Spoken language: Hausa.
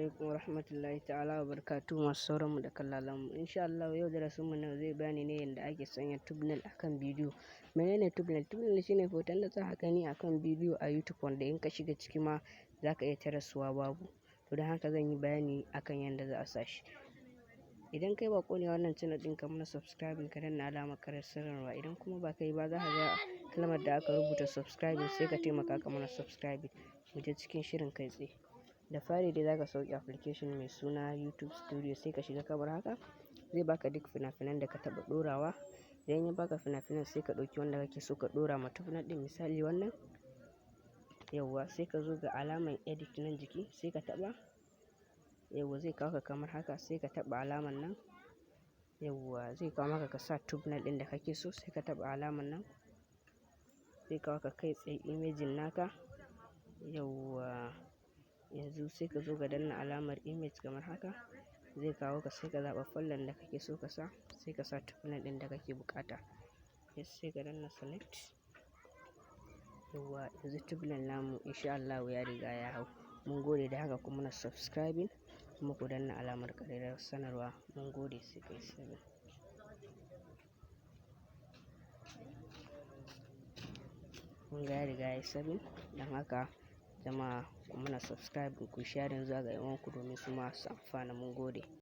alaikum wa rahmatullahi ta'ala wa barakatuhu masu sauran mu da kallalan mu. Insha Allah yau darasin mu na zai bani ne yadda ake sanya thumbnail akan bidiyo. Menene thumbnail? Thumbnail shine hoton da za ka gani akan bidiyo a YouTube wanda in ka shiga ciki ma za ka iya tarasuwa babu. To don haka zan yi bayani akan yadda za a sa shi. Idan kai bako ne wannan channel ɗin ka mana subscribing ka danna alamar karar sanarwa, idan kuma ba kai ba za ka ga kalmar da aka rubuta subscribing sai ka taimaka ka mana subscribing. Mu je cikin shirin kai tsaye. Da fari dai zaka sauke application mai suna YouTube Studio sai ka shiga kamar haka. Zai baka duk fina-finan da ka taɓa ɗorawa. Idan ya baka fina-finan sai ka ɗauki wanda kake so ka ɗora ma thumbnail ɗin, misali wannan. Yawwa sai ka zo ga alamar edit nan jiki sai ka taɓa. Yawwa zai kawo ka kamar haka sai ka taɓa alamar nan. Yawwa zai kawo maka ka sa thumbnail ɗin da kake so sai ka taɓa alamar nan. Zai kawo ka kai tsaye imaging naka. Yawwa yanzu sai ka zo ga danna alamar image kamar haka. Zai kawo ka sai ka zaɓa folder da kake so ka sa sai ka sa thumbnail ɗin da kake buƙata. Sai ka danna select. Yawwa yanzu thumbnail namu insha Allah ya riga ya hau. Mun gode da haka kuma na subscribing kuma ku danna alamar ƙararrawar sanarwa. Mun gode sai kai sabin. Mun ga ya riga ya yi sabin, don haka jama'a ku mana subscribe ku share zuwa ga 'yan uwanku domin su ma su amfana. Mun gode.